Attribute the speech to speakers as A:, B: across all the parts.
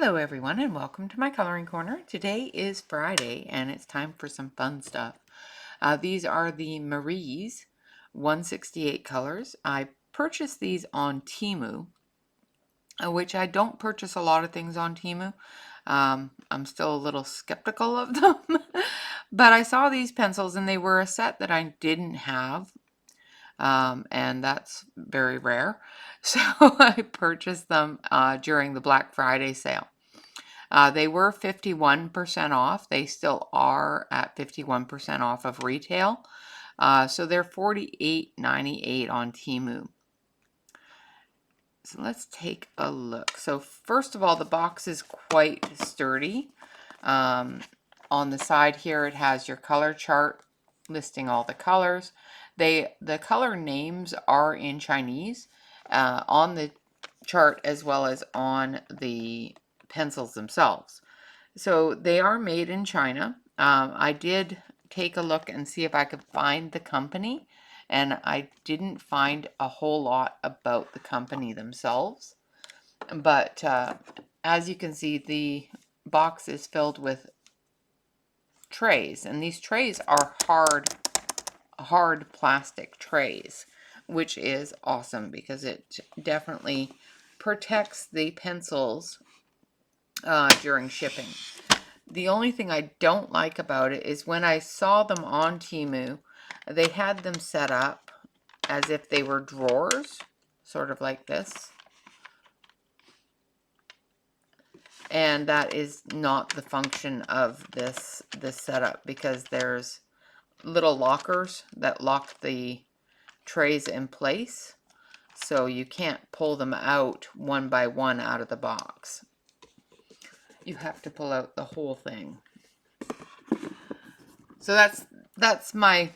A: Hello everyone and welcome to my coloring corner. Today is Friday and it's time for some fun stuff. These are the Marie's 168 colors. I purchased these on Temu, which I don't purchase a lot of things on Temu. I'm still a little skeptical of them, but I saw these pencils and they were a set that I didn't have. And that's very rare. So I purchased them during the Black Friday sale. They were 51% off. They still are at 51% off of retail. So they're $48.98 on Temu. So let's take a look. So first of all, the box is quite sturdy. On the side here, it has your color chart listing all the colors. The color names are in Chinese on the chart as well as on the pencils themselves. So they are made in China. I did take a look and see if I could find the company, and I didn't find a whole lot about the company themselves. But as you can see, the box is filled with trays, and these trays are hard plastic trays, which is awesome because it definitely protects the pencils during shipping. The only thing I don't like about it is when I saw them on Temu, they had them set up as if they were drawers, sort of like this. And that is not the function of this setup, because there's little lockers that lock the trays in place. So you can't pull them out one by one out of the box. You have to pull out the whole thing. So that's my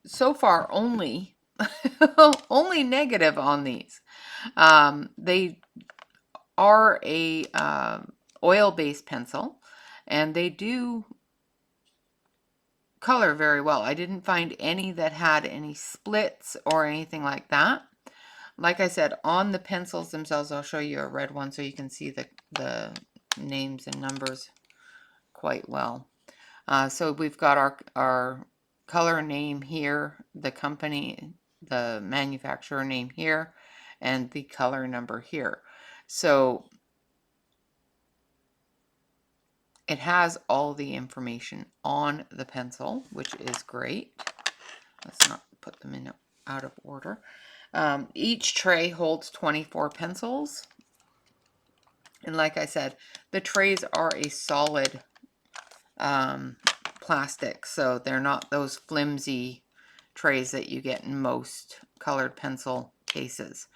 A: so far only only negative on these. They are a oil-based pencil, and they do color very well. I didn't find any that had any splits or anything like that. Like I said, on the pencils themselves, I'll show you a red one so you can see the names and numbers quite well. So we've got our color name here, the company, the manufacturer name here, and the color number here. So it has all the information on the pencil, which is great. Let's not put them in out of order. Each tray holds 24 pencils. And like I said, the trays are a solid plastic, so they're not those flimsy trays that you get in most colored pencil cases.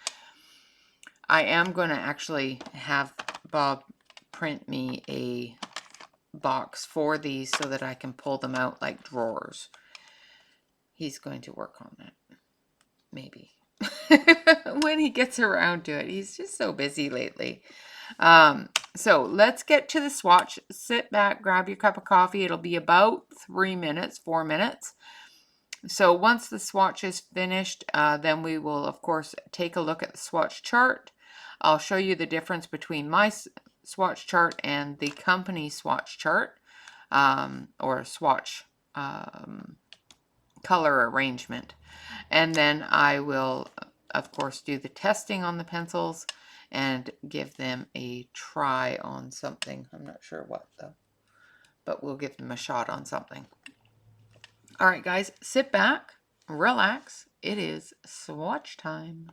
A: I am going to actually have Bob print me a box for these so that I can pull them out like drawers. He's going to work on that, maybe. When he gets around to it. He's just so busy lately. So let's get to the swatch. Sit back, grab your cup of coffee. It'll be about 4 minutes. So once the swatch is finished, then we will, of course, take a look at the swatch chart. I'll show you the difference between my swatch chart and the company swatch chart, or swatch color arrangement. And then I will, of course, do the testing on the pencils and give them a try on something. I'm not sure what though, but we'll give them a shot on something. All right, guys, sit back, relax. It is swatch time.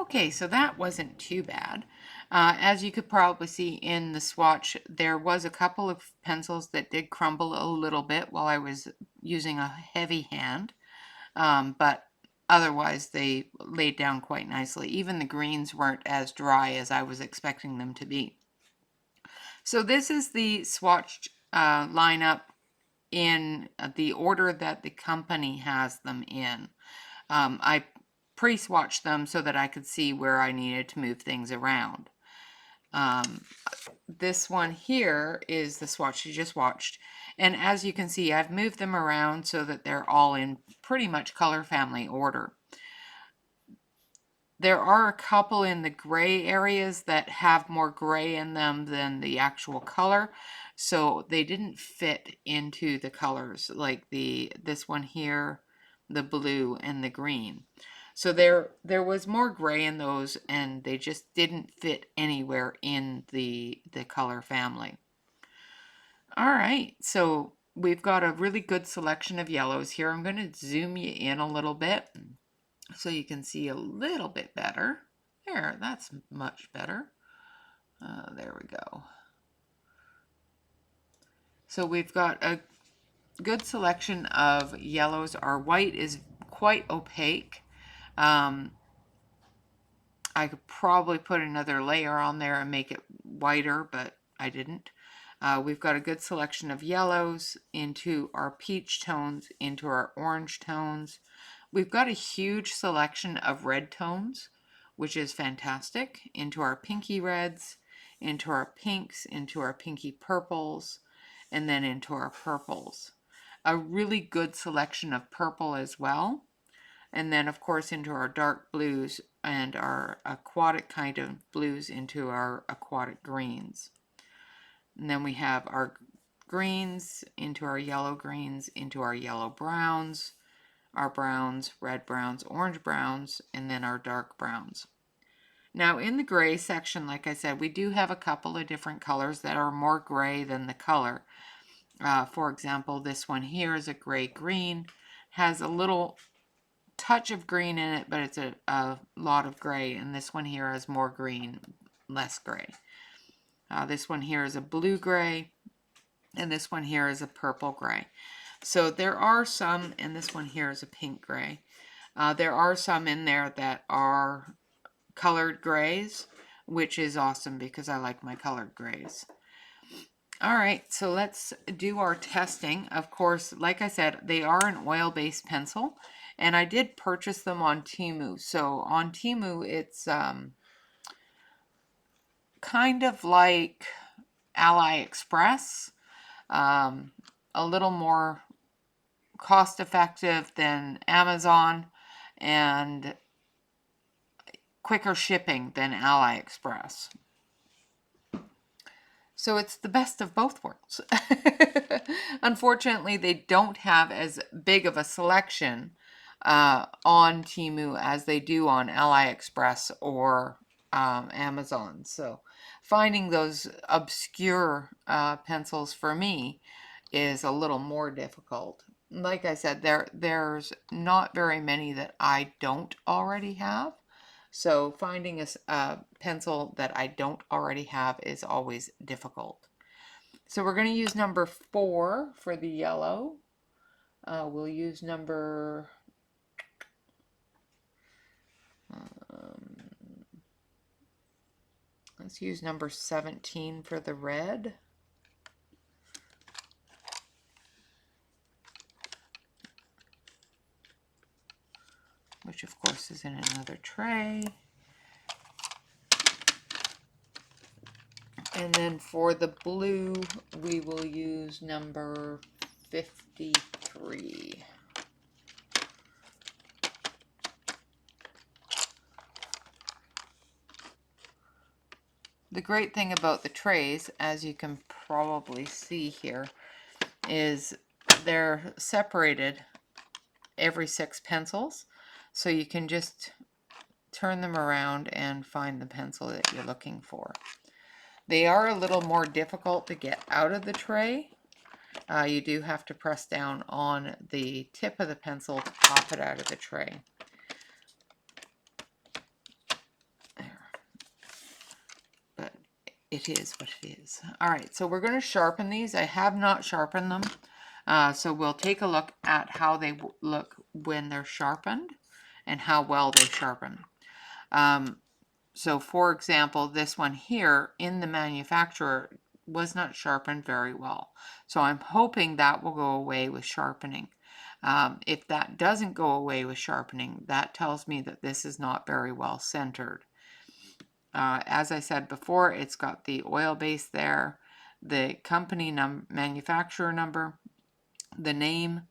A: Okay, so that wasn't too bad. As you could probably see in the swatch, there was a couple of pencils that did crumble a little bit while I was using a heavy hand, but otherwise they laid down quite nicely. Even the greens weren't as dry as I was expecting them to be. So this is the swatch lineup in the order that the company has them in. I pre-swatched them so that I could see where I needed to move things around. This one here is the swatch you just watched. And as you can see, I've moved them around so that they're all in pretty much color family order. There are a couple in the gray areas that have more gray in them than the actual color, so they didn't fit into the colors, like this one here, the blue and the green. So there was more gray in those, and they just didn't fit anywhere in the color family. All right, so we've got a really good selection of yellows here. I'm going to zoom you in a little bit so you can see a little bit better. There, that's much better. There we go. So we've got a good selection of yellows. Our white is quite opaque. I could probably put another layer on there and make it whiter, but I didn't. We've got a good selection of yellows into our peach tones, into our orange tones. We've got a huge selection of red tones, which is fantastic, into our pinky reds, into our pinks, into our pinky purples, and then into our purples. A really good selection of purple as well. And then, of course, into our dark blues and our aquatic kind of blues into our aquatic greens. And then we have our greens into our yellow greens, into our yellow browns, our browns, red browns, orange browns, and then our dark browns. Now in the gray section, like I said, we do have a couple of different colors that are more gray than the color. For example, this one here is a gray-green, has a little touch of green in it, but it's a lot of gray, and this one here has more green, less gray. This one here is a blue-gray, and this one here is a purple-gray. So there are some, and this one here is a pink-gray. There are some in there that are colored grays, which is awesome because I like my colored grays. All right, so let's do our testing. Of course, like I said, they are an oil-based pencil, and I did purchase them on Temu. So on Temu, it's kind of like AliExpress, a little more cost-effective than Amazon, and quicker shipping than AliExpress. So it's the best of both worlds. Unfortunately, they don't have as big of a selection on Temu as they do on AliExpress or Amazon. So finding those obscure pencils for me is a little more difficult. Like I said, there's not very many that I don't already have. So finding a pencil that I don't already have is always difficult. So we're going to use number 4 for the yellow. We'll use number... let's use number 17 for the red. Which of course is in another tray. And then for the blue, we will use number 53. The great thing about the trays, as you can probably see here, is they're separated every 6 pencils. So you can just turn them around and find the pencil that you're looking for. They are a little more difficult to get out of the tray. You do have to press down on the tip of the pencil to pop it out of the tray. it is what it is. All right, so we're going to sharpen these. I have not sharpened them. So we'll take a look at how they look when they're sharpened and how well they sharpen. So for example, this one here in the manufacturer was not sharpened very well. So I'm hoping that will go away with sharpening. If that doesn't go away with sharpening, that tells me that this is not very well centered. As I said before, it's got the oil base there, the company manufacturer number, the name,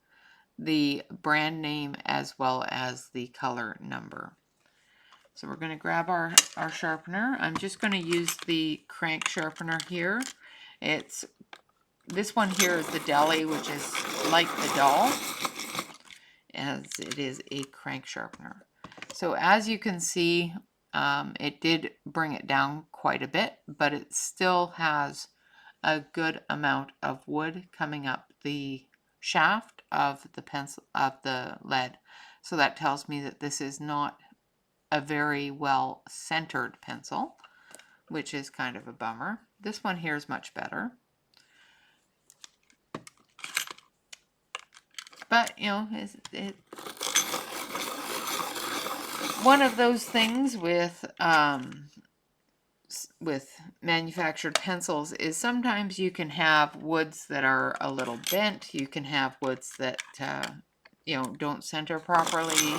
A: the brand name, as well as the color number. So we're going to grab our sharpener. I'm just going to use the crank sharpener here. This one here is the Deli, which is like the Doll, as it is a crank sharpener. So as you can see, it did bring it down quite a bit, but it still has a good amount of wood coming up the shaft of the pencil, of the lead. So that tells me that this is not a very well centered pencil, which is kind of a bummer. This one here is much better. But, you know, one of those things with manufactured pencils is sometimes you can have woods that are a little bent. You can have woods that, you know, don't center properly.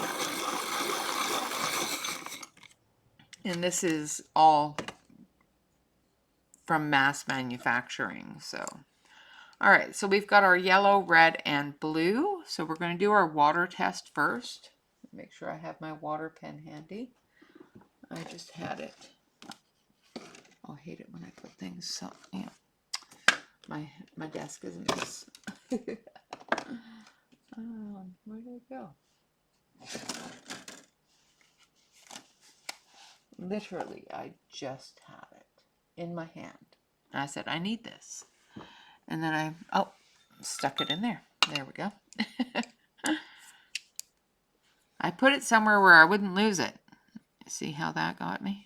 A: And this is all from mass manufacturing, so. All right, so we've got our yellow, red, and blue. So we're going to do our water test first. Make sure I have my water pen handy. I just had it. I hate it when I put things so, you know, my desk is a mess. Where did it go? Literally, I just had it in my hand. And I said, I need this. And then I stuck it in there. There we go. I put it somewhere where I wouldn't lose it. See how that got me?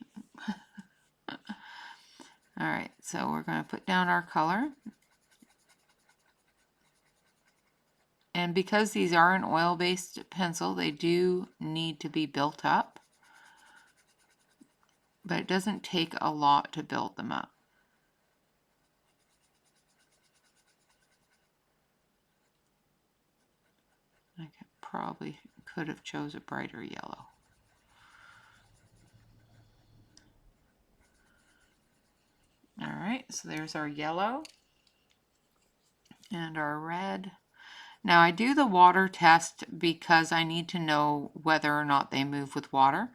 A: All right, so we're going to put down our color. And because these are an oil-based pencil, they do need to be built up. But it doesn't take a lot to build them up. I probably could have chose a brighter yellow. All right, so there's our yellow and our red. Now I do the water test because I need to know whether or not they move with water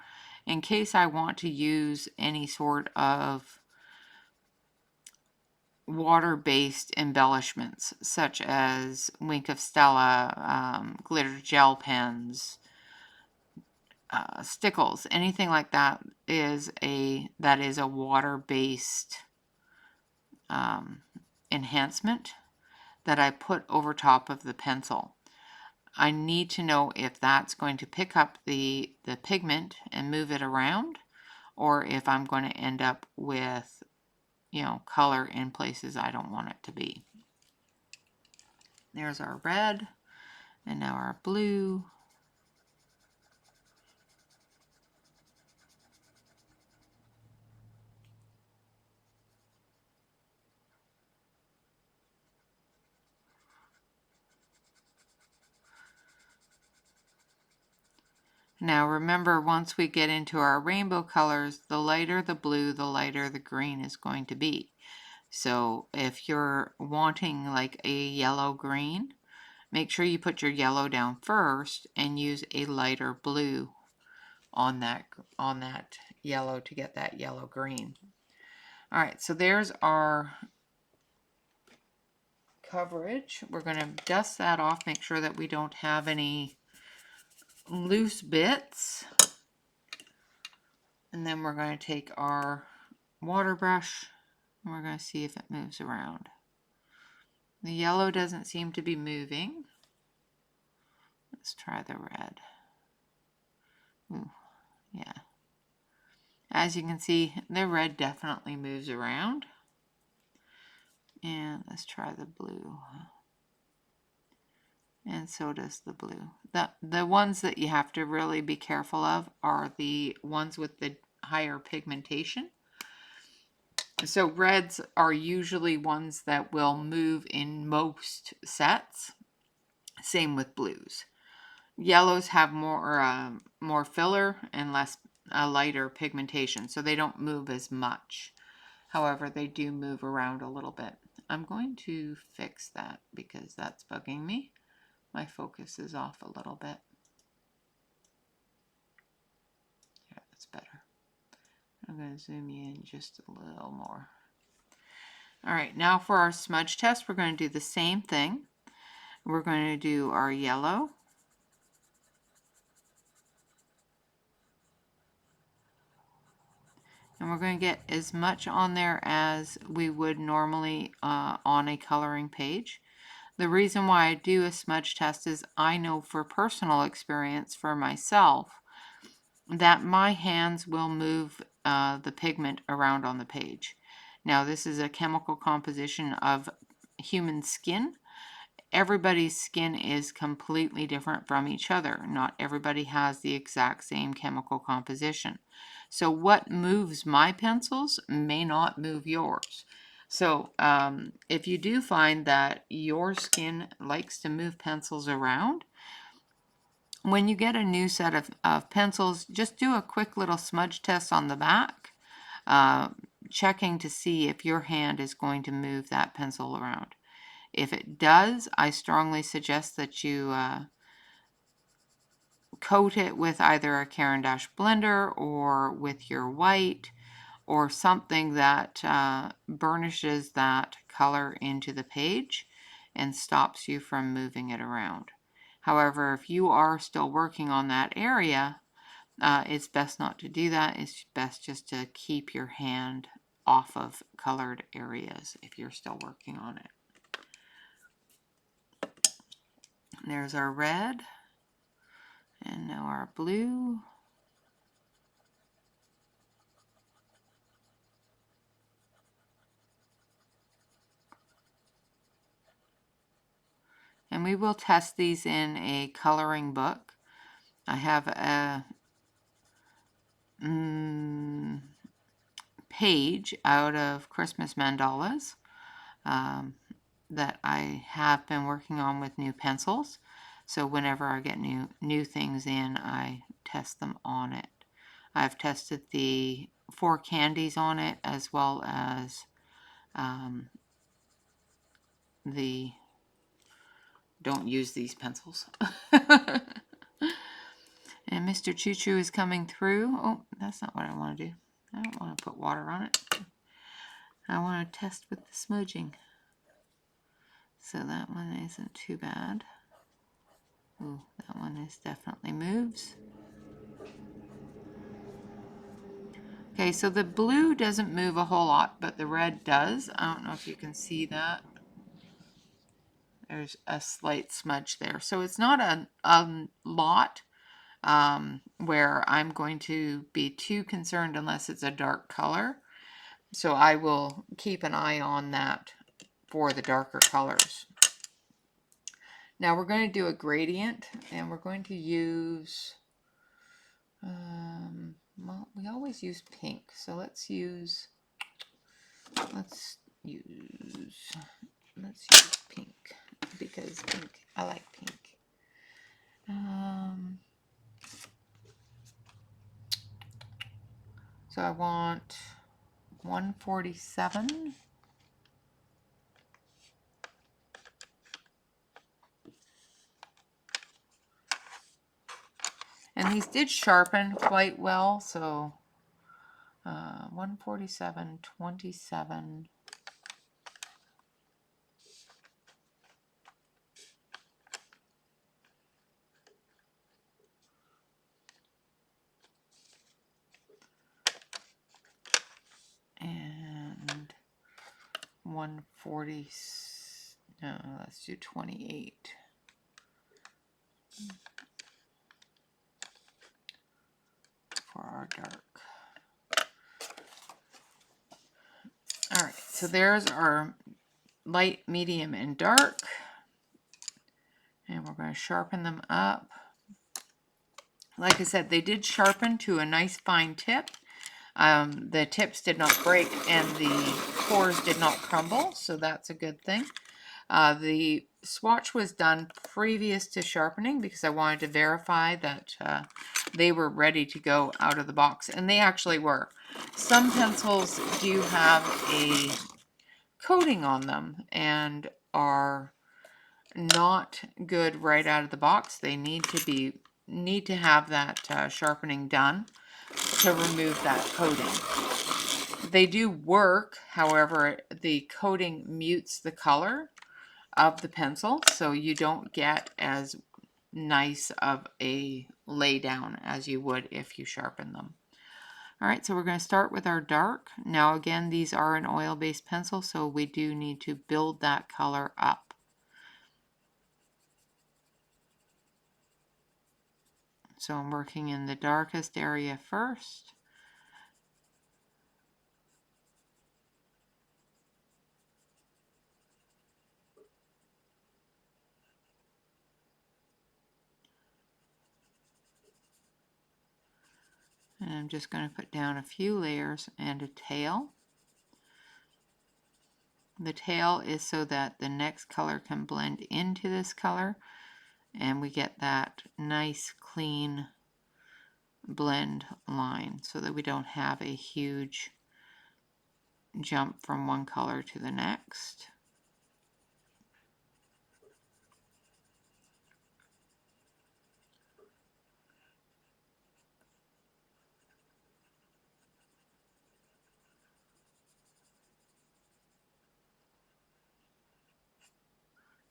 A: in case I want to use any sort of water-based embellishments such as Wink of Stella, glitter gel pens, stickles, anything like that is a water-based enhancement that I put over top of the pencil. I need to know if that's going to pick up the pigment and move it around, or if I'm going to end up with, you know, color in places I don't want it to be. There's our red, and now our blue. Now remember, once we get into our rainbow colors, the lighter the blue, the lighter the green is going to be. So if you're wanting like a yellow green, make sure you put your yellow down first and use a lighter blue on that yellow to get that yellow green. All right, so there's our coverage. We're going to dust that off, make sure that we don't have any loose bits. And then we're going to take our water brush and we're going to see if it moves around. The yellow doesn't seem to be moving. Let's try the red. Ooh, yeah. As you can see, the red definitely moves around. And let's try the blue. And so does the blue. The ones that you have to really be careful of are the ones with the higher pigmentation. So reds are usually ones that will move in most sets. Same with blues. Yellows have more filler and less lighter pigmentation, so they don't move as much. However, they do move around a little bit. I'm going to fix that because that's bugging me. My focus is off a little bit. Yeah, that's better. I'm going to zoom you in just a little more. All right, now for our smudge test, we're going to do the same thing. We're going to do our yellow. And we're going to get as much on there as we would normally on a coloring page. The reason why I do a smudge test is I know for personal experience for myself that my hands will move the pigment around on the page. Now this is a chemical composition of human skin. Everybody's skin is completely different from each other. Not everybody has the exact same chemical composition. So what moves my pencils may not move yours. So if you do find that your skin likes to move pencils around, when you get a new set of pencils, just do a quick little smudge test on the back, checking to see if your hand is going to move that pencil around. If it does, I strongly suggest that you coat it with either a Caran d'Ache blender or with your white or something that burnishes that color into the page and stops you from moving it around. However, if you are still working on that area, it's best not to do that. It's best just to keep your hand off of colored areas if you're still working on it. There's our red, and now our blue. And we will test these in a coloring book. I have a page out of Christmas mandalas that I have been working on with new pencils. So whenever I get new things in, I test them on it. I've tested the 4 candies on it as well as the don't use these pencils. And Mr. Choo Choo is coming through. Oh, that's not what I want to do. I don't want to put water on it. I want to test with the smudging. So that one isn't too bad. Ooh, that one is definitely moves. Okay, so the blue doesn't move a whole lot, but the red does. I don't know if you can see that. There's a slight smudge there. So it's not a lot where I'm going to be too concerned unless it's a dark color. So I will keep an eye on that for the darker colors. Now we're going to do a gradient, and we're going to use, well, we always use pink, so let's use pink, because pink, I like pink. So I want 147. And these did sharpen quite well, so 147, 27. And 140, no, let's do 28. For our dark. All right, so there's our light, medium, and dark. And we're going to sharpen them up. Like I said, they did sharpen to a nice fine tip. The tips did not break and the cores did not crumble, so that's a good thing. The swatch was done previous to sharpening because I wanted to verify that they were ready to go out of the box, and they actually were. Some pencils do have a coating on them and are not good right out of the box. They need to have that sharpening done to remove that coating. They do work, however, the coating mutes the color of the pencil, so you don't get as nice of a lay down as you would if you sharpen them. All right, so we're going to start with our dark. Now again, these are an oil-based pencil, so we do need to build that color up. So I'm working in the darkest area first. And I'm just going to put down a few layers and a tail. The tail is so that the next color can blend into this color and we get that nice clean blend line so that we don't have a huge jump from one color to the next.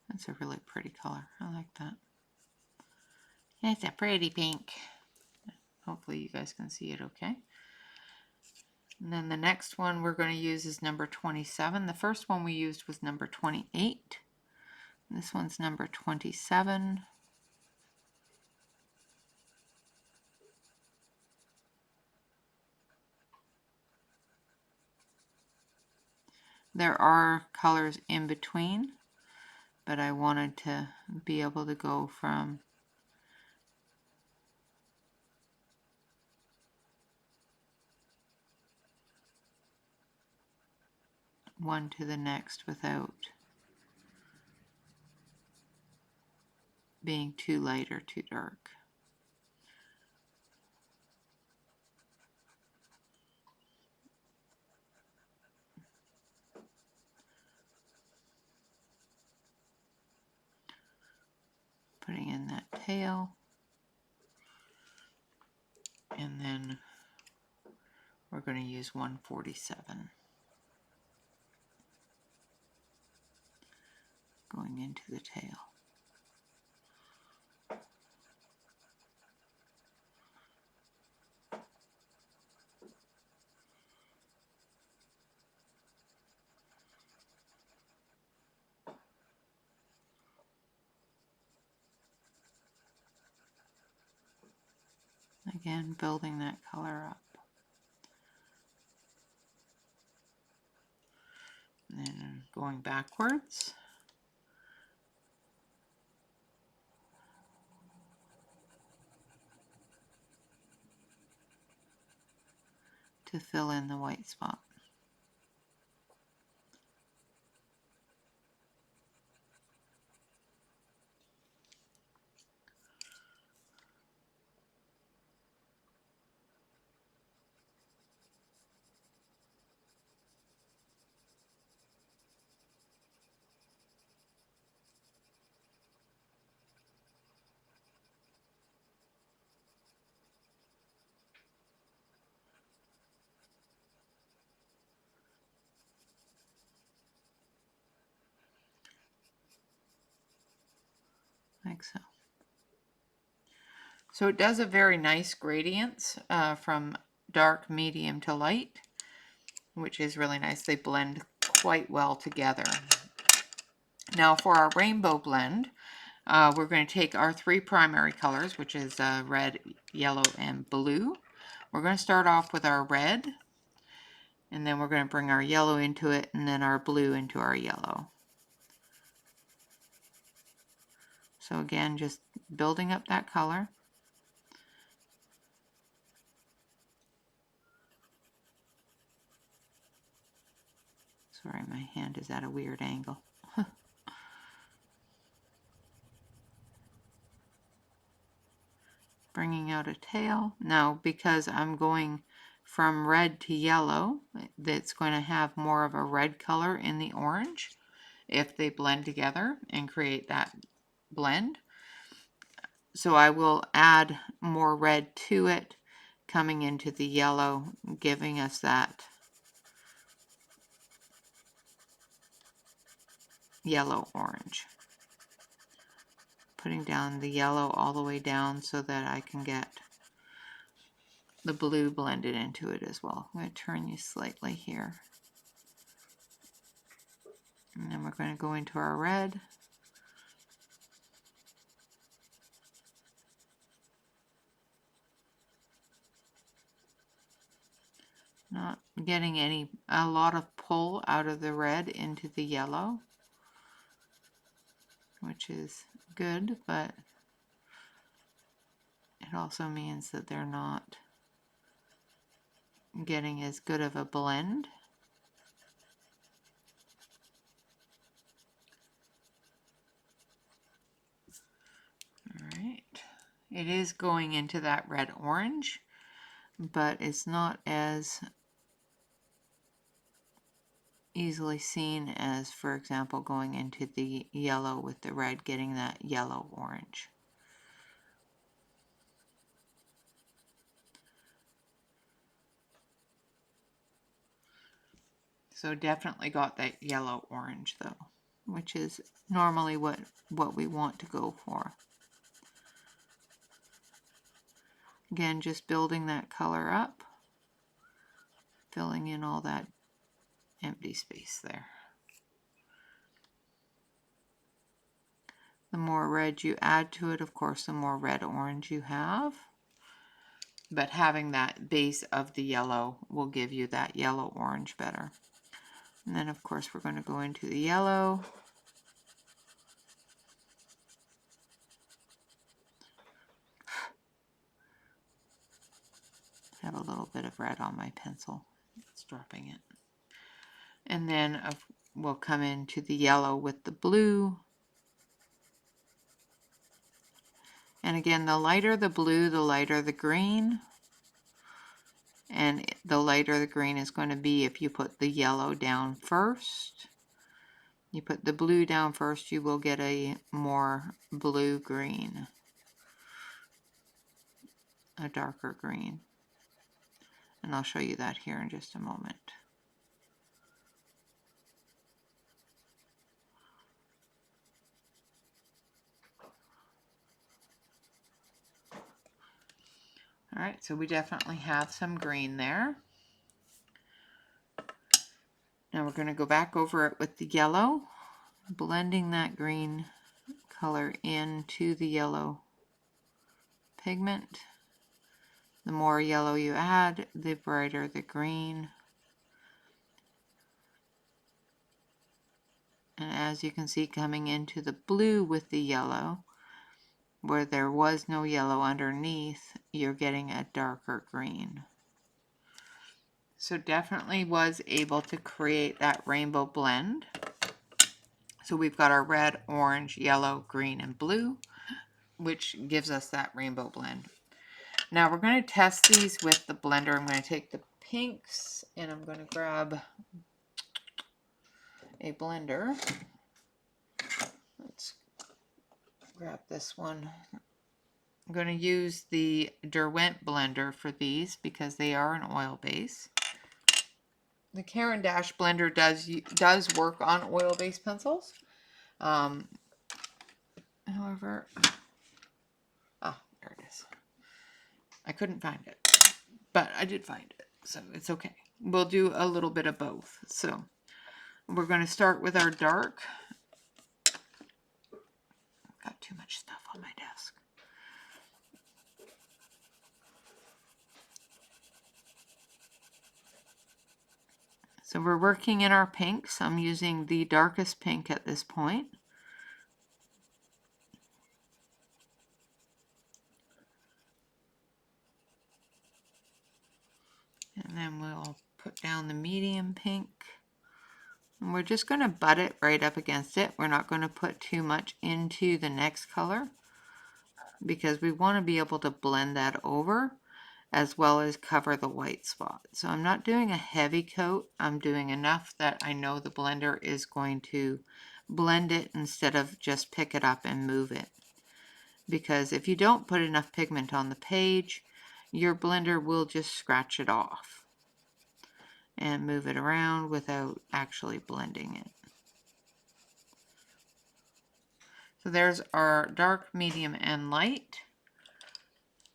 A: That's a really pretty color. I like that. It's a pretty pink. Hopefully you guys can see it okay. And then the next one we're going to use is number 27. The first one we used was number 28. This one's number 27. There are colors in between, but I wanted to be able to go from one to the next without being too light or too dark. Putting in that tail, and then we're going to use 147. Going into the tail. Again, building that color up. And then going backwards. To fill in the white spot. Like so. So it does a very nice gradient from dark, medium to light, which is really nice. They blend quite well together. Now for our rainbow blend, we're going to take our three primary colors, which is red, yellow, and blue. We're going to start off with our red, And then we're going to bring our yellow into it, and then our blue into our yellow. So again, just building up that color. Sorry, my hand is at a weird angle. Bringing out a tail. Now, because I'm going from red to yellow, that's going to have more of a red color in the orange if they blend together and create that blend. So I will add more red to it, coming into the yellow, giving us that yellow orange. Putting down the yellow all the way down so that I can get the blue blended into it as well. I'm going to turn you slightly here. And then we're going to go into our red. Not getting a lot of pull out of the red into the yellow, which is good, but it also means that they're not getting as good of a blend. All right, it is going into that red orange, but it's not as easily seen as, for example, going into the yellow with the red, getting that yellow orange. So definitely got that yellow orange though, which is normally what we want to go for. Again, just building that color up, filling in all that empty space there. The more red you add to it, of course, the more red-orange you have. But having that base of the yellow will give you that yellow-orange better. And then, of course, we're going to go into the yellow. I have a little bit of red on my pencil. It's dropping it. And then we'll come into the yellow with the blue. And again, the lighter the blue, the lighter the green. And the lighter the green is going to be if you put the yellow down first. You put the blue down first, you will get a more blue-green, a darker green. And I'll show you that here in just a moment. All right, so we definitely have some green there. Now we're going to go back over it with the yellow, blending that green color into the yellow pigment. The more yellow you add, the brighter the green. And as you can see, coming into the blue with the yellow, where there was no yellow underneath, you're getting a darker green. So definitely was able to create that rainbow blend. So we've got our red, orange, yellow, green, and blue, which gives us that rainbow blend. Now we're going to test these with the blender. I'm going to take the pinks and I'm going to grab a blender. Let's grab this one. I'm going to use the Derwent blender for these because they are an oil base. The Caran d'Ache blender does work on oil-based pencils. However, there it is. I couldn't find it, but I did find it, so it's okay. We'll do a little bit of both. So we're going to start with our dark. I've got too much stuff on my desk. So we're working in our pinks. I'm using the darkest pink at this point. And then we'll put down the medium pink. And we're just going to butt it right up against it. We're not going to put too much into the next color because we want to be able to blend that over as well as cover the white spot. So I'm not doing a heavy coat. I'm doing enough that I know the blender is going to blend it instead of just pick it up and move it. Because if you don't put enough pigment on the page, your blender will just scratch it off and move it around without actually blending it. So there's our dark, medium, and light.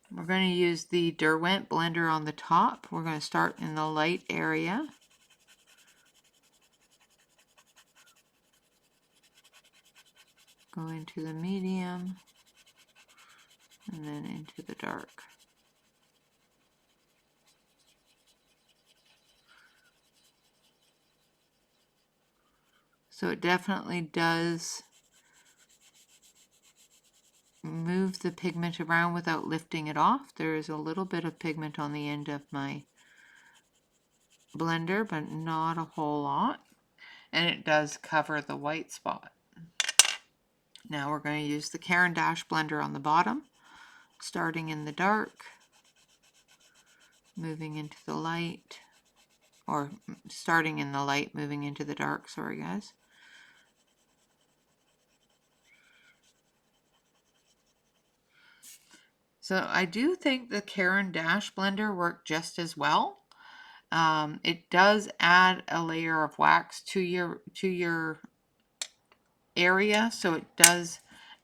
A: We're going to use the Derwent blender on the top. We're going to start in the light area. Go into the medium, and then into the dark. So it definitely does move the pigment around without lifting it off. There is a little bit of pigment on the end of my blender, but not a whole lot. And it does cover the white spot. Now we're going to use the Caran d'Ache blender on the bottom, starting in the dark, moving into the light, or starting in the light, moving into the dark, sorry guys. So I do think the Caran d'Ache blender worked just as well. It does add a layer of wax to your area, so it does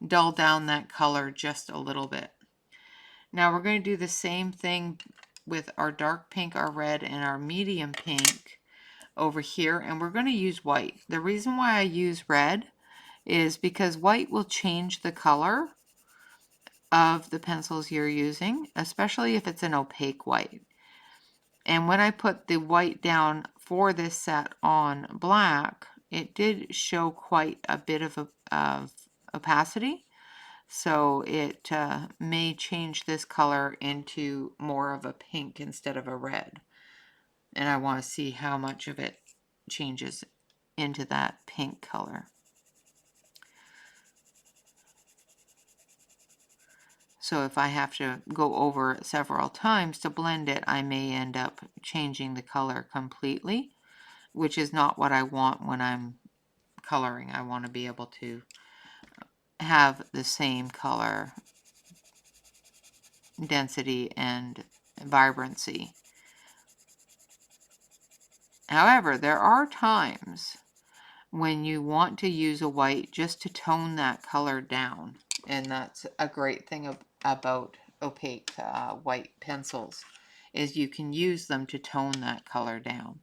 A: dull down that color just a little bit. Now we're going to do the same thing with our dark pink, our red, and our medium pink over here, and we're going to use white. The reason why I use red is because white will change the color of the pencils you're using, especially if it's an opaque white. And when I put the white down for this set on black, it did show quite a bit of opacity. So it may change this color into more of a pink instead of a red. And I want to see how much of it changes into that pink color. So if I have to go over it several times to blend it, I may end up changing the color completely, which is not what I want when I'm coloring. I want to be able to have the same color density and vibrancy. However, there are times when you want to use a white just to tone that color down, and that's a great thing about opaque white pencils, is you can use them to tone that color down.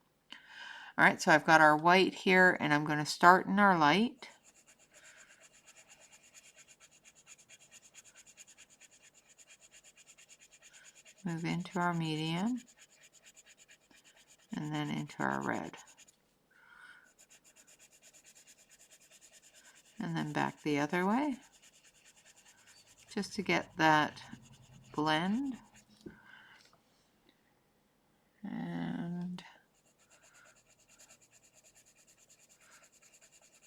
A: All right, so I've got our white here, and I'm going to start in our light. Move into our medium, and then into our red. And then back the other way, just to get that blend. And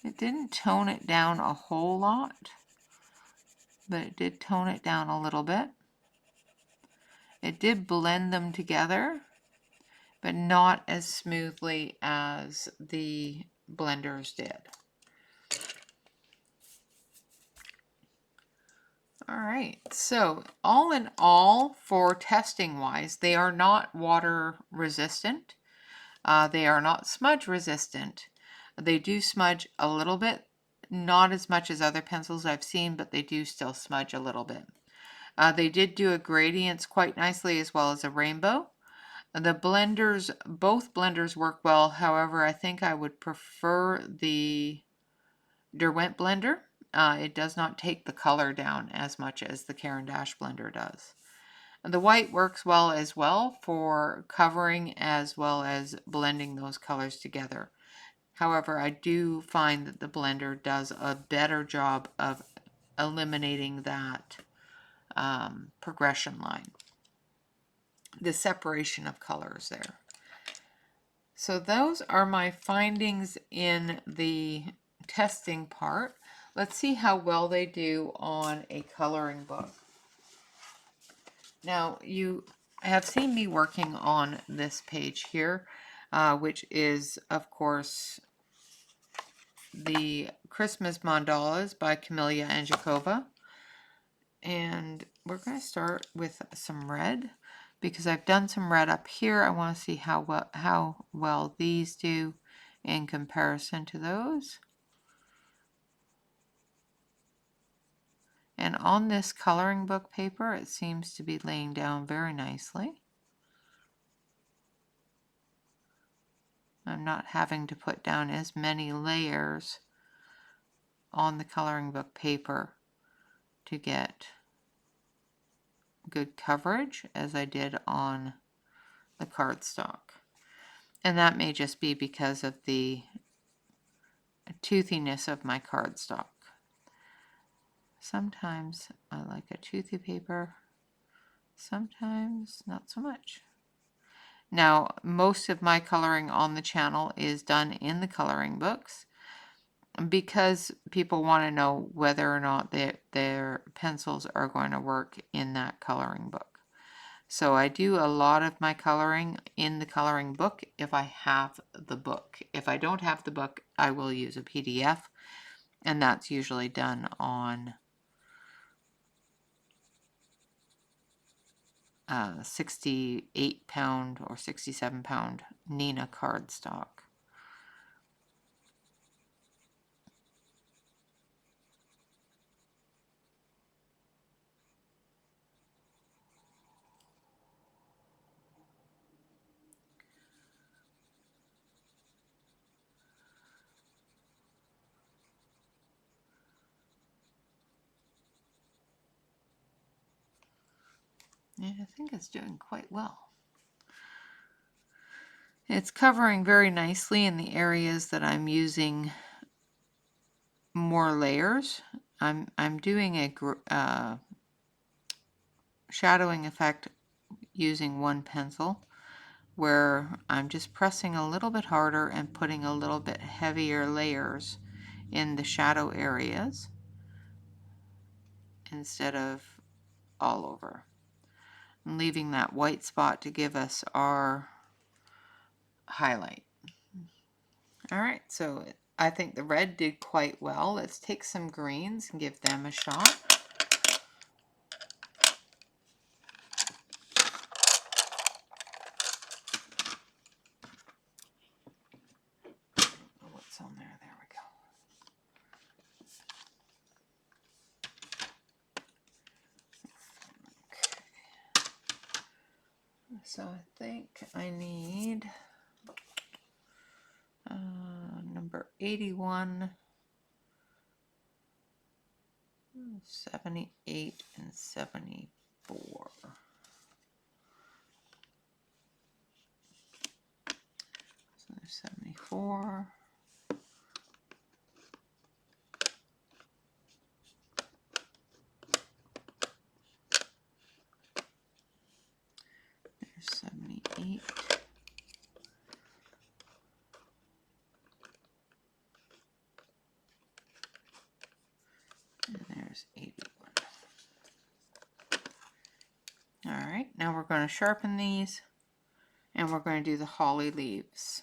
A: it didn't tone it down a whole lot, but it did tone it down a little bit. It did blend them together, but not as smoothly as the blenders did. All right, so all in all, for testing wise, they are not water resistant. They are not smudge resistant. They do smudge a little bit, not as much as other pencils I've seen, but they do still smudge a little bit. They did do a gradients quite nicely as well as a rainbow. The blenders, both blenders work well. However, I think I would prefer the Derwent blender. It does not take the color down as much as the Caran d'Ache blender does. The white works well as well for covering as well as blending those colors together. However, I do find that the blender does a better job of eliminating that progression line, the separation of colors there. So those are my findings in the testing part. Let's see how well they do on a coloring book. Now, you have seen me working on this page here, which is, of course, the Christmas Mandalas by Camellia and Jacoba. And we're going to start with some red, because I've done some red up here. I want to see how well these do in comparison to those. And on this coloring book paper, it seems to be laying down very nicely. I'm not having to put down as many layers on the coloring book paper to get good coverage as I did on the cardstock. And that may just be because of the toothiness of my cardstock. Sometimes I like a toothy paper, sometimes not so much. Now, most of my coloring on the channel is done in the coloring books because people want to know whether or not their pencils are going to work in that coloring book. So I do a lot of my coloring in the coloring book if I have the book. If I don't have the book, I will use a PDF, and that's usually done on 68-pound or 67-pound Nina cardstock. And I think it's doing quite well. It's covering very nicely in the areas that I'm using more layers. I'm doing a shadowing effect using one pencil, where I'm just pressing a little bit harder and putting a little bit heavier layers in the shadow areas instead of all over. And leaving that white spot to give us our highlight. Alright, so I think the red did quite well. Let's take some greens and give them a shot. What's on there? There we go. Okay. So I think I need number 81, 78, and 74. So there's 74. There's 78. And there's 81. Alright, now we're going to sharpen these, and we're going to do the holly leaves.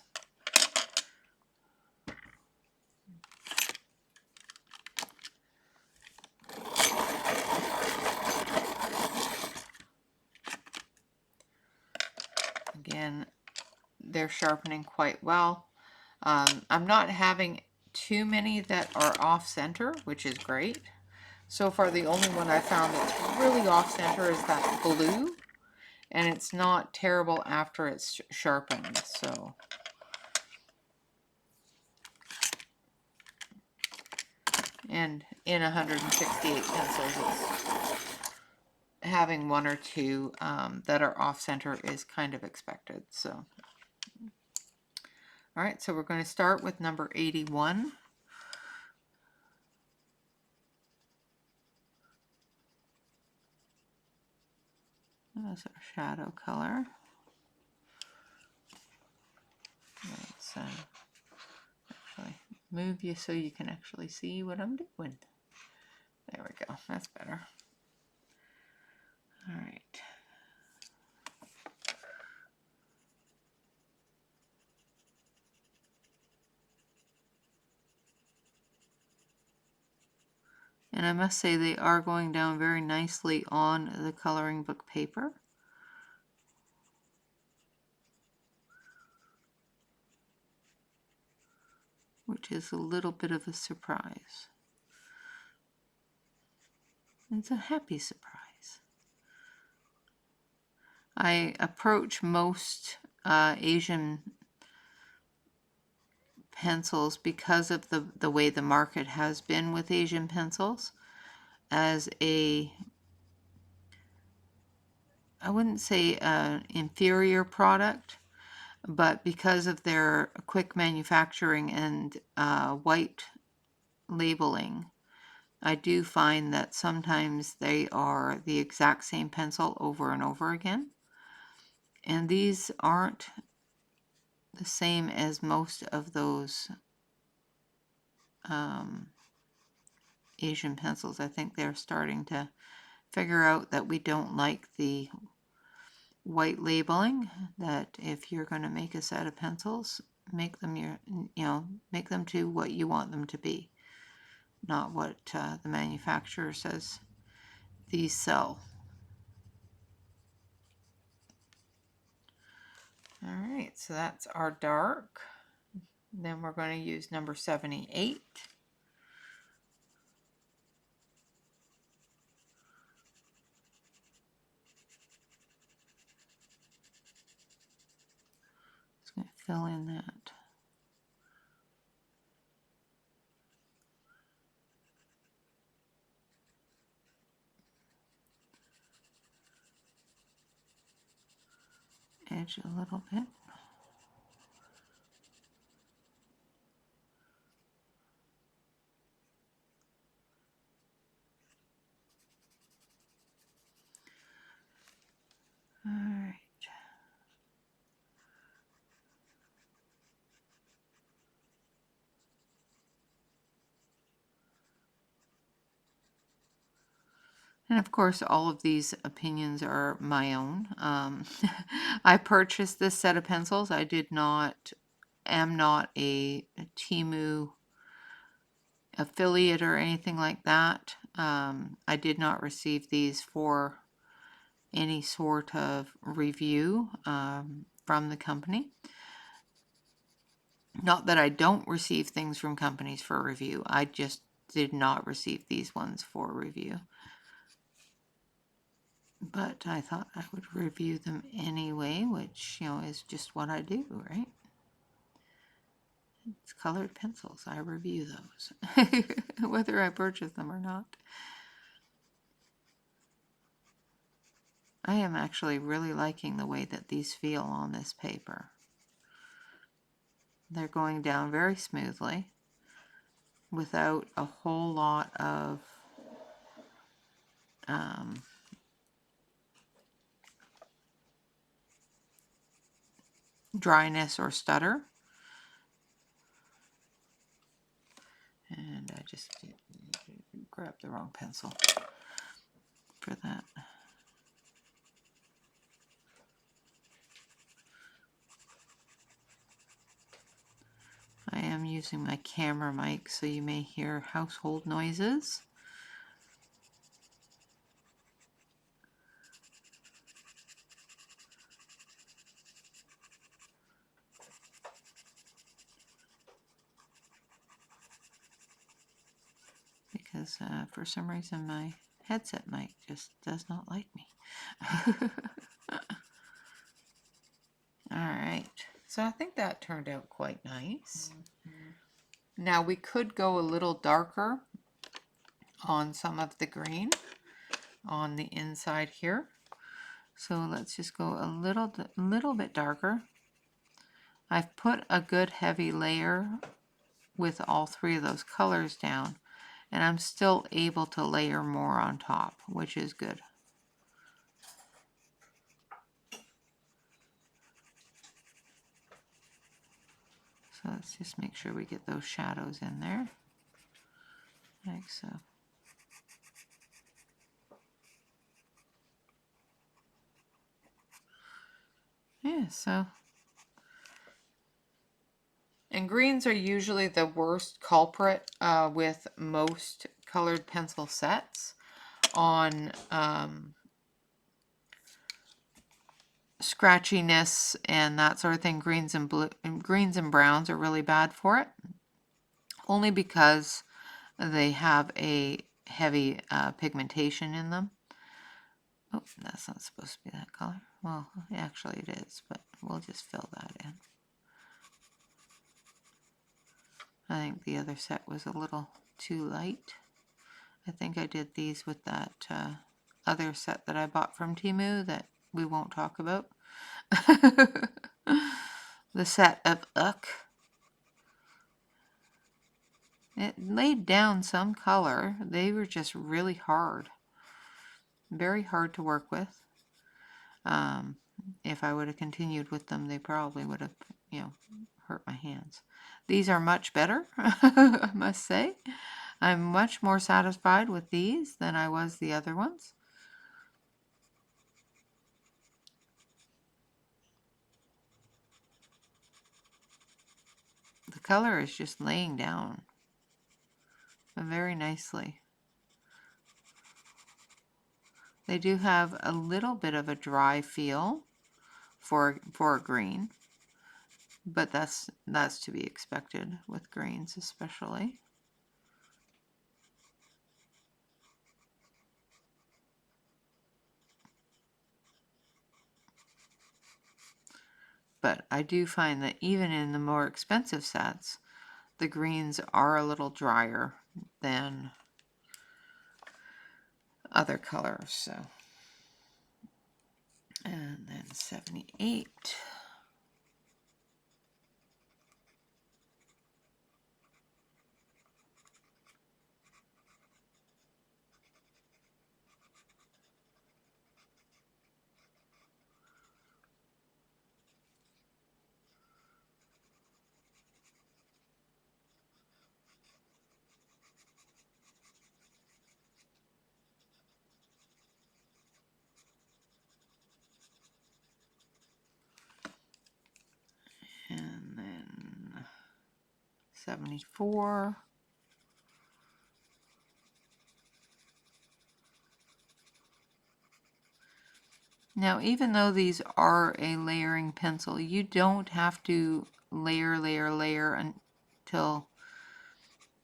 A: Again, they're sharpening quite well. I'm not having too many that are off center, which is great. So far, the only one I found that's really off center is that blue, and it's not terrible after it's sharpened. So and in 168 pencils, having one or two that are off center is kind of expected. So, all right, so we're going to start with number 81. That's our shadow color. Let's actually move you so you can actually see what I'm doing. There we go. That's better. All right. And I must say they are going down very nicely on the coloring book paper. Which is a little bit of a surprise. It's a happy surprise. I approach most Asian pencils, because of the way the market has been with Asian pencils, as a, I wouldn't say an inferior product, but because of their quick manufacturing and white labeling, I do find that sometimes they are the exact same pencil over and over again. And these aren't the same as most of those Asian pencils. I think they're starting to figure out that we don't like the white labeling, that if you're going to make a set of pencils, make them make them to what you want them to be, not what the manufacturer says these sell. All right, so that's our dark. Then we're going to use number 78. Just going to fill in that. Edge a little bit. All right. And of course, all of these opinions are my own. I purchased this set of pencils. I am not a Temu affiliate or anything like that. I did not receive these for any sort of review from the company. Not that I don't receive things from companies for review. I just did not receive these ones for review. But I thought I would review them anyway, which, is just what I do, right? It's colored pencils. I review those, whether I purchase them or not. I am actually really liking the way that these feel on this paper. They're going down very smoothly without a whole lot of dryness or stutter. And I just grabbed the wrong pencil for that. I am using my camera mic, so you may hear household noises. Because for some reason my headset mic just does not like me. Alright, so I think that turned out quite nice. Now we could go a little darker on some of the green. on the inside here. So let's just go a little bit darker. I've put a good heavy layer with all three of those colors down, and I'm still able to layer more on top, which is good. So let's just make sure we get those shadows in there, like so. Yeah, so. And greens are usually the worst culprit with most colored pencil sets on scratchiness and that sort of thing. Greens and browns are really bad for it, only because they have a heavy pigmentation in them. Oh, that's not supposed to be that color. Well, actually it is, but we'll just fill that in. I think the other set was a little too light. I think I did these with that other set that I bought from Temu that we won't talk about. The set of Uck. It laid down some color. They were just really hard. Very hard to work with. If I would have continued with them, they probably would have, hurt my hands. These are much better, I must say. I'm much more satisfied with these than I was the other ones. The color is just laying down very nicely. They do have a little bit of a dry feel for a green, but that's to be expected with greens especially. But I do find that even in the more expensive sets, the greens are a little drier than other colors. So, and then 78. And then 74. Now, even though these are a layering pencil, you don't have to layer until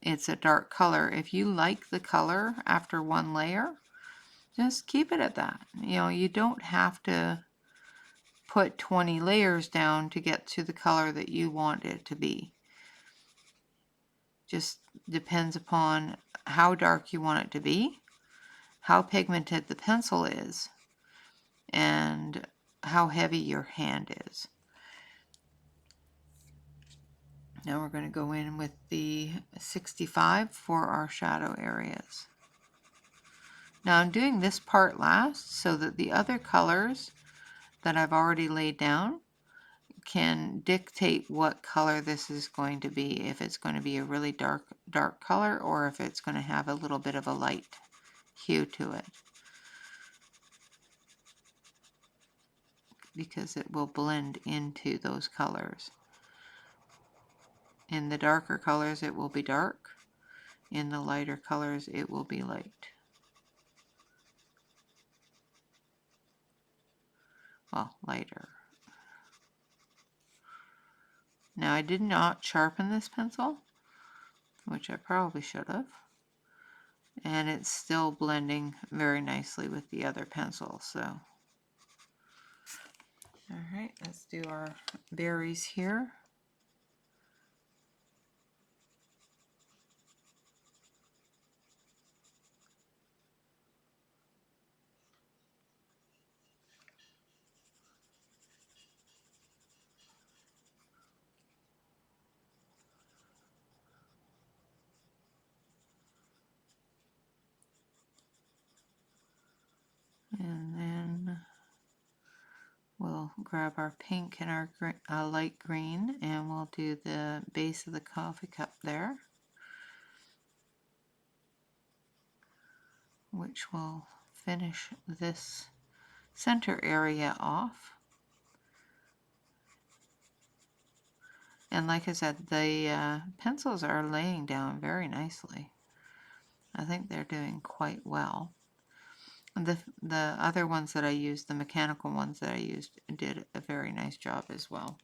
A: it's a dark color. If you like the color after one layer, just keep it at that. You don't have to put 20 layers down to get to the color that you want it to be. Just depends upon how dark you want it to be, how pigmented the pencil is, and how heavy your hand is. Now we're going to go in with the 65 for our shadow areas. Now I'm doing this part last so that the other colors that I've already laid down can dictate what color this is going to be, if it's going to be a really dark color or if it's going to have a little bit of a light hue to it, because it will blend into those colors. In the darker colors it will be dark, in the lighter colors it will be light. Well, lighter. Now I did not sharpen this pencil, which I probably should have, and it's still blending very nicely with the other pencil. So, alright, let's do our berries here. And then we'll grab our pink and our light green, and we'll do the base of the coffee cup there, which will finish this center area off. And like I said, the pencils are laying down very nicely. I think they're doing quite well. The other ones that I used, the mechanical ones that I used, did a very nice job as well.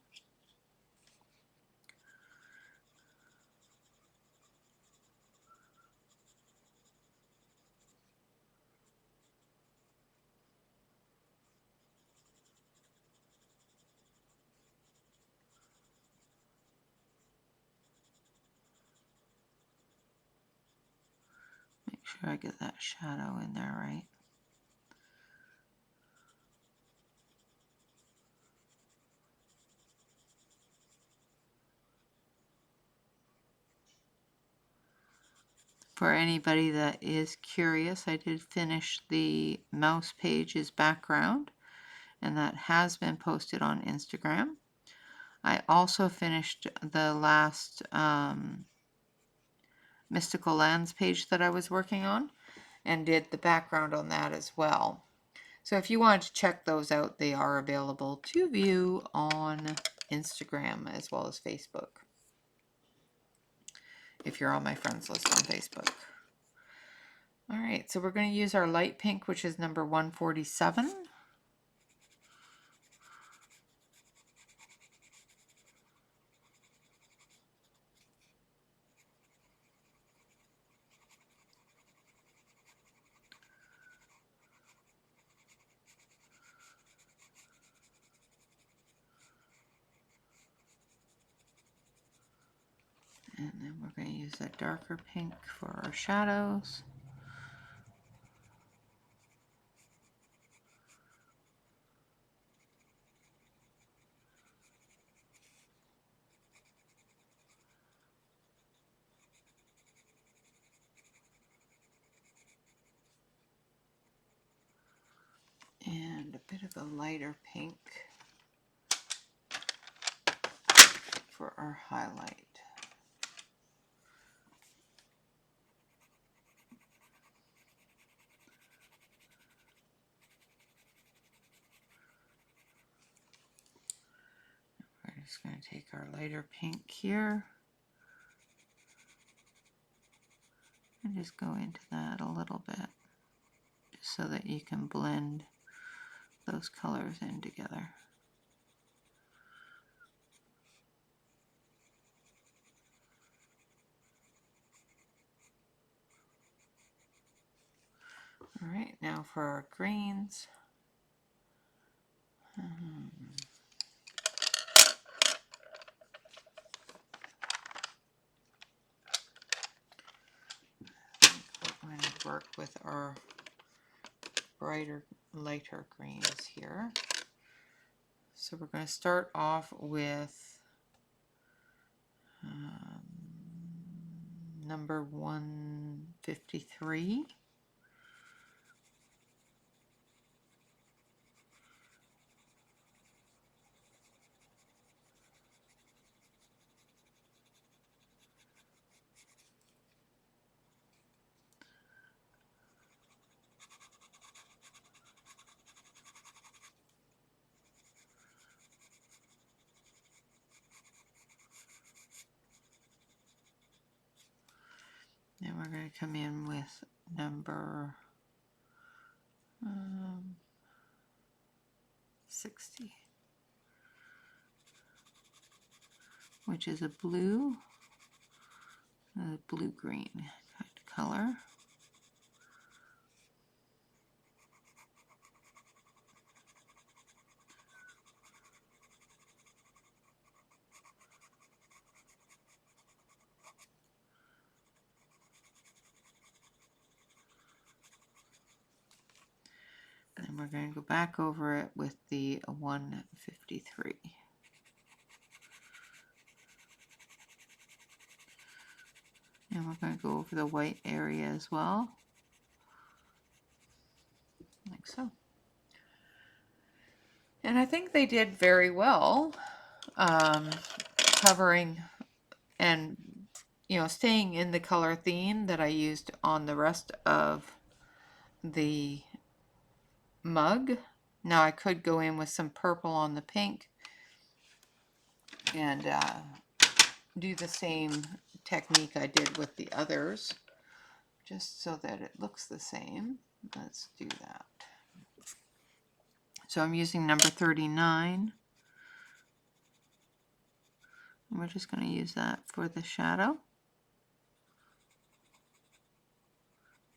A: Make sure I get that shadow in there right. For anybody that is curious, I did finish the mouse page's background, and that has been posted on Instagram. I also finished the last Mystical Lands page that I was working on, and did the background on that as well. So if you want to check those out, they are available to view on Instagram as well as Facebook, if you're on my friends list on Facebook. All right, so we're going to use our light pink, which is number 147. And then we're going to use a darker pink for our shadows. And a bit of a lighter pink for our highlight. We're just going to take our lighter pink here and just go into that a little bit, just so that you can blend those colors in together. All right, now for our greens. We're going to work with our brighter, lighter greens here. So we're going to start off with number 153. Then we're going to come in with number 60, which is a blue, blue-green kind of color. And we're going to go back over it with the 153. And we're going to go over the white area as well, like so. And I think they did very well covering and, you know, staying in the color theme that I used on the rest of the mug. Now I could go in with some purple on the pink and do the same technique I did with the others, just so that it looks the same. Let's do that. So I'm using number 39. And we're just going to use that for the shadow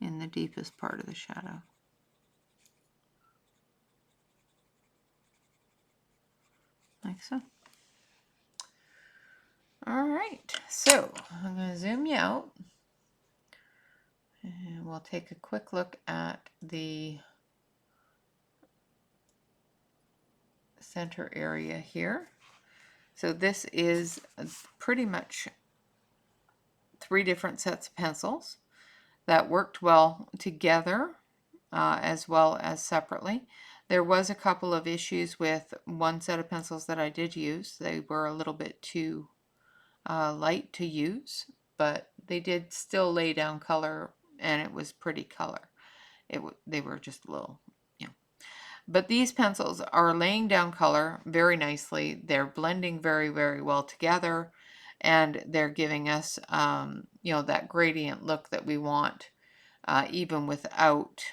A: in the deepest part of the shadow. Like so. Alright, so I'm going to zoom you out. And we'll take a quick look at the center area here. So this is pretty much 3 different sets of pencils that worked well together as well as separately. There was a couple of issues with one set of pencils that I did use. They were a little bit too light to use, but they did still lay down color, and it was pretty color. They were just a little, you know. But these pencils are laying down color very nicely. They're blending very, very well together, and they're giving us, you know, that gradient look that we want, even without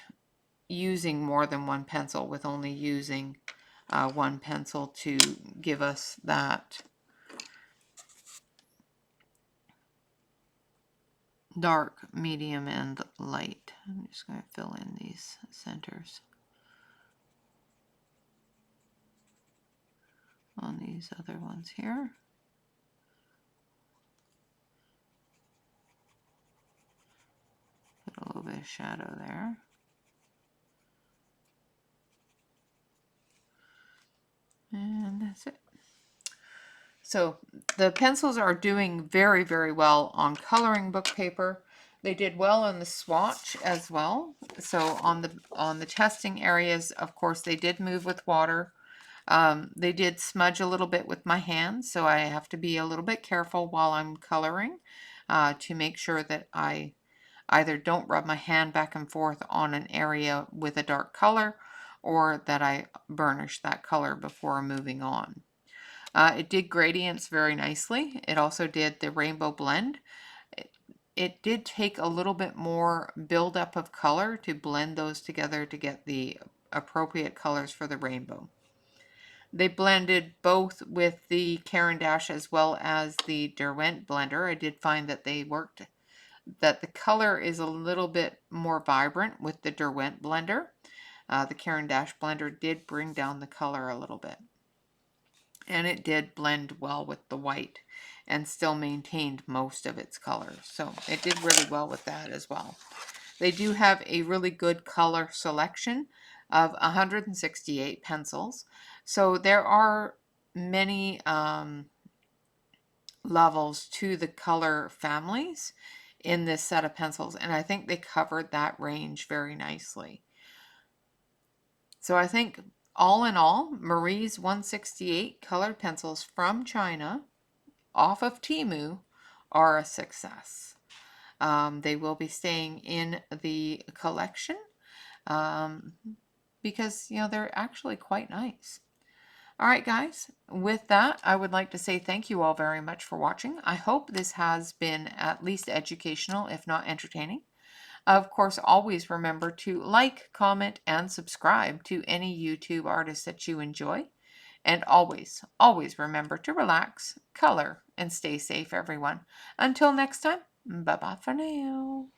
A: using more than one pencil, with only using one pencil to give us that dark, medium, and light. I'm just going to fill in these centers on these other ones here. Put a little bit of shadow there. And that's it. So the pencils are doing very, very well on coloring book paper. They did well on the swatch as well. So on the testing areas, of course, they did move with water. They did smudge a little bit with my hands, so I have to be a little bit careful while I'm coloring to make sure that I either don't rub my hand back and forth on an area with a dark color, or that I burnish that color before moving on. It did gradients very nicely. It also did the rainbow blend. It did take a little bit more buildup of color to blend those together to get the appropriate colors for the rainbow. They blended both with the Caran d'Ache as well as the Derwent blender. I did find that they worked, that the color is a little bit more vibrant with the Derwent blender. The Caran d'Ache blender did bring down the color a little bit. And it did blend well with the white and still maintained most of its colors. So it did really well with that as well. They do have a really good color selection of 168 pencils. So there are many levels to the color families in this set of pencils, and I think they covered that range very nicely. So I think all in all, Marie's 168 colored pencils from China off of Temu are a success. They will be staying in the collection because, you know, they're actually quite nice. All right, guys, with that, I would like to say thank you all very much for watching. I hope this has been at least educational, if not entertaining. Of course, always remember to like, comment, and subscribe to any YouTube artist that you enjoy. And always, always remember to relax, color, and stay safe, everyone. Until next time, bye-bye for now.